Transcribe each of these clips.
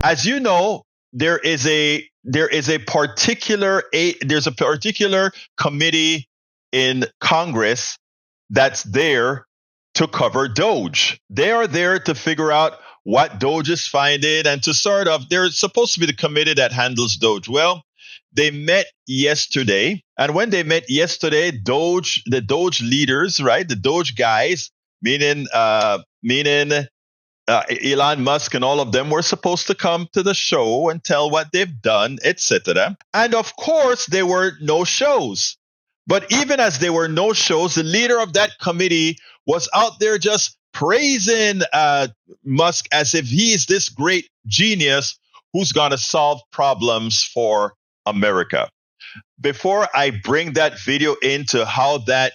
As you know, there's a particular committee in Congress that's there to cover DOGE. They are there to figure out what DOGE is finding and to sort of, they're supposed to be the committee that handles DOGE. Well, they met yesterday, and when they met yesterday, the DOGE leaders, right, the DOGE guys, meaning Elon Musk and all of them, were supposed to come to the show and tell what they've done, etc. And of course, there were no shows. But even as there were no shows, the leader of that committee was out there just praising Musk as if he is this great genius who's going to solve problems for America. Before I bring that video into how that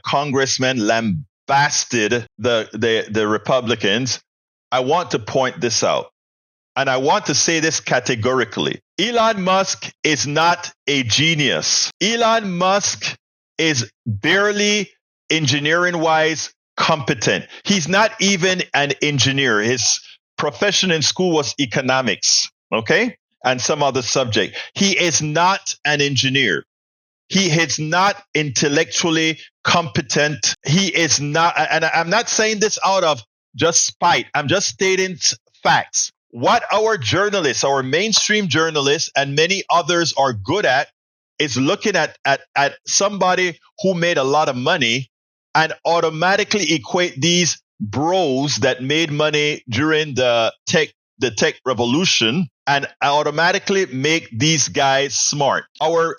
congressman lambasted the Republicans, I want to point this out. And I want to say this categorically. Elon Musk is not a genius. Elon Musk is barely engineering-wise competent. He's not even an engineer. His profession in school was economics, okay? And some other subject. He is not an engineer. He is not intellectually competent. He is not, and I'm not saying this out of just spite. I'm just stating facts. What our journalists, our mainstream journalists, and many others are good at is looking at somebody who made a lot of money and automatically equate these bros that made money during the tech revolution and automatically make these guys smart. Our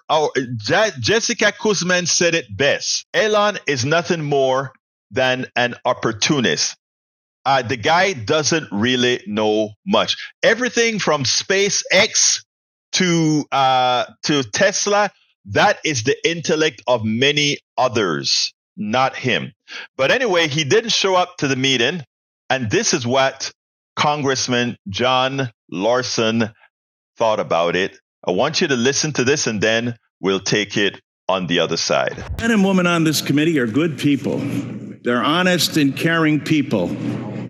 Jessica Kuzman said it best. Elon is nothing more than an opportunist. The guy doesn't really know much. Everything from SpaceX to Tesla, that is the intellect of many others, not him. But anyway, he didn't show up to the meeting, and this is what Congressman John Larson thought about it. I want you to listen to this, and then we'll take it on the other side. Men and women on this committee are good people. They're honest and caring people.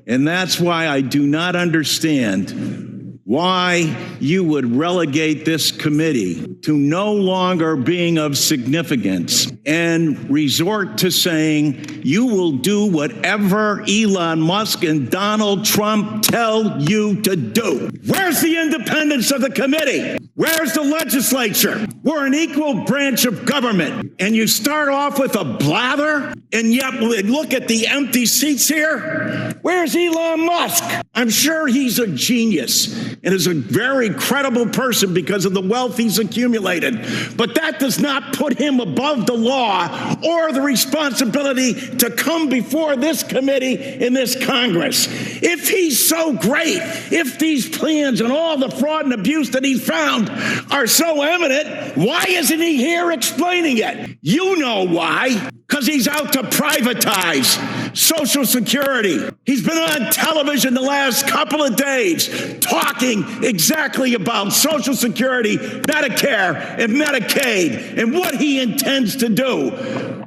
And that's why I do not understand why you would relegate this committee to no longer being of significance and resort to saying you will do whatever Elon Musk and Donald Trump tell you to do. Where's the independence of the committee? Where's the legislature? We're an equal branch of government. And you start off with a blather, and yet look at the empty seats here. Where's Elon Musk? I'm sure he's a genius and is a very credible person because of the wealth he's accumulated. But that does not put him above the law or the responsibility to come before this committee in this Congress. If he's so great, if these plans and all the fraud and abuse that he's found are so evident, why isn't he here explaining it? You know why. Because he's out to privatize Social Security. He's been on television the last couple of days talking exactly about Social Security, Medicare, and Medicaid, and what he intends to do.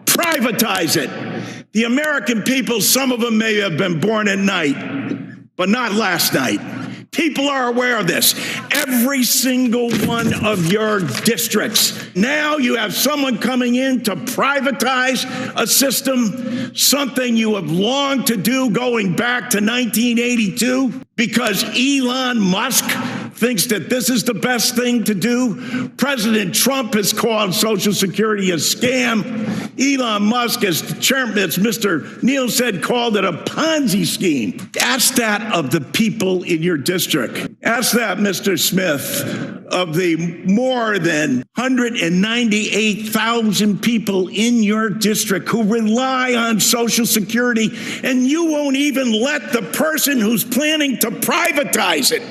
Privatize it. The American people, some of them may have been born at night, but not last night. People are aware of this. Every single one of your districts. Now you have someone coming in to privatize a system, something you have longed to do going back to 1982, because Elon Musk thinks that this is the best thing to do. President Trump has called Social Security a scam. Elon Musk, as Mr. Neal said, called it a Ponzi scheme. Ask that of the people in your district. Ask that, Mr. Smith, of the more than 198,000 people in your district who rely on Social Security, and you won't even let the person who's planning to privatize it,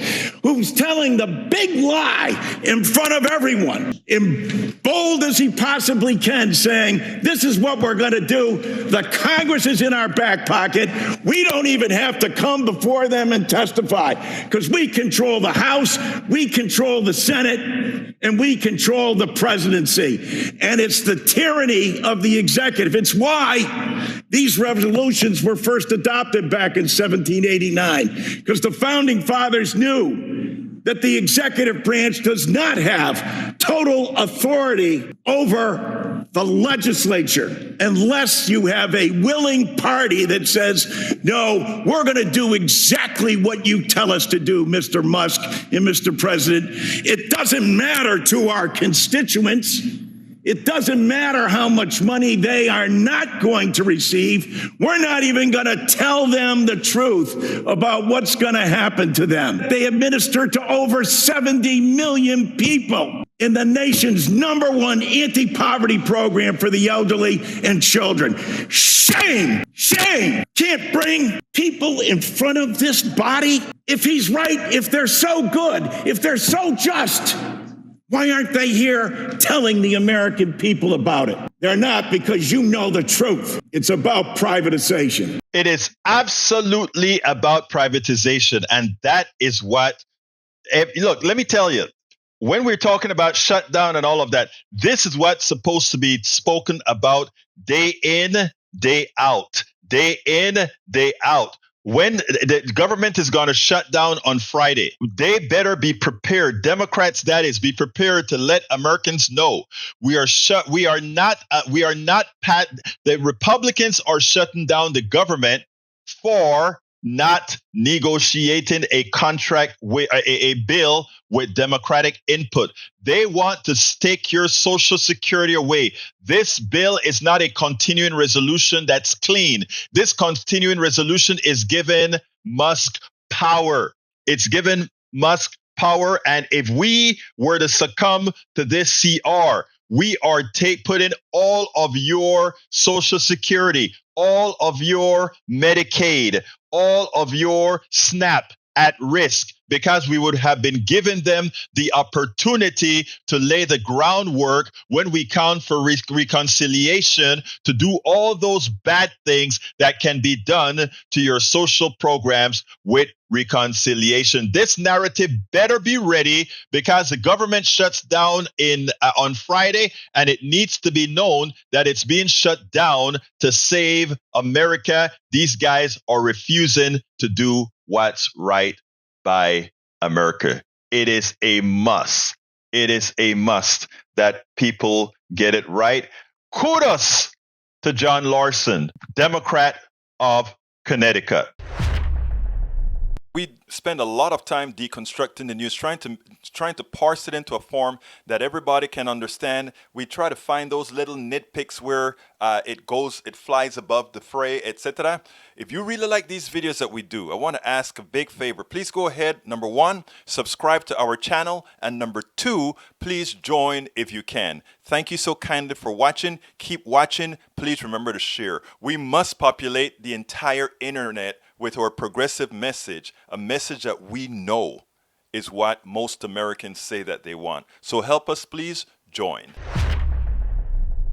who's telling the big lie in front of everyone, in bold as he possibly can, saying, this is what we're going to do. The Congress is in our back pocket. We don't even have to come before them and testify because we control the House, we control the Senate, and we control the presidency. And it's the tyranny of the executive. It's why these resolutions were first adopted back in 1789, because the founding fathers knew that the executive branch does not have total authority over the legislature unless you have a willing party that says, no, we're going to do exactly what you tell us to do, Mr. Musk and Mr. President. It doesn't matter to our constituents. It doesn't matter how much money they are not going to receive. We're not even going to tell them the truth about what's going to happen to them. They administer to over 70 million people in the nation's #1 anti-poverty program for the elderly and children. Shame! Shame! Can't bring people in front of this body? If he's right, if they're so good, if they're so just, why aren't they here telling the American people about it? They're not, because you know the truth. It's about privatization. It is absolutely about privatization. And that is what, look, let me tell you, when we're talking about shutdown and all of that, this is what's supposed to be spoken about day in, day out, day in, day out. When the government is going to shut down on Friday, they better be prepared. Democrats, that is, be prepared to let Americans know we are shut. We are not. The Republicans are shutting down the government for not negotiating a contract with a bill with Democratic input. They want to take your Social Security away. This bill is not a continuing resolution that's clean. This continuing resolution is giving Musk power. It's given Musk power. And if we were to succumb to this CR, we are putting all of your Social Security, all of your Medicaid, all of your SNAP at risk, because we would have been giving them the opportunity to lay the groundwork when we count for reconciliation to do all those bad things that can be done to your social programs with reconciliation. This narrative better be ready, because the government shuts down on Friday, and it needs to be known that it's being shut down to save America. These guys are refusing to do what's right by America. It is a must. It is a must that people get it right. Kudos to John Larson, Democrat of Connecticut. We spend a lot of time deconstructing the news, trying to parse it into a form that everybody can understand. We try to find those little nitpicks where it flies above the fray, etc. If you really like these videos that we do, I want to ask a big favor. Please go ahead. Number 1, subscribe to our channel. And number 2, please join if you can. Thank you so kindly for watching. Keep watching. Please remember to share. We must populate the entire internet with our progressive message, a message that we know is what most Americans say that they want. So help us, please join.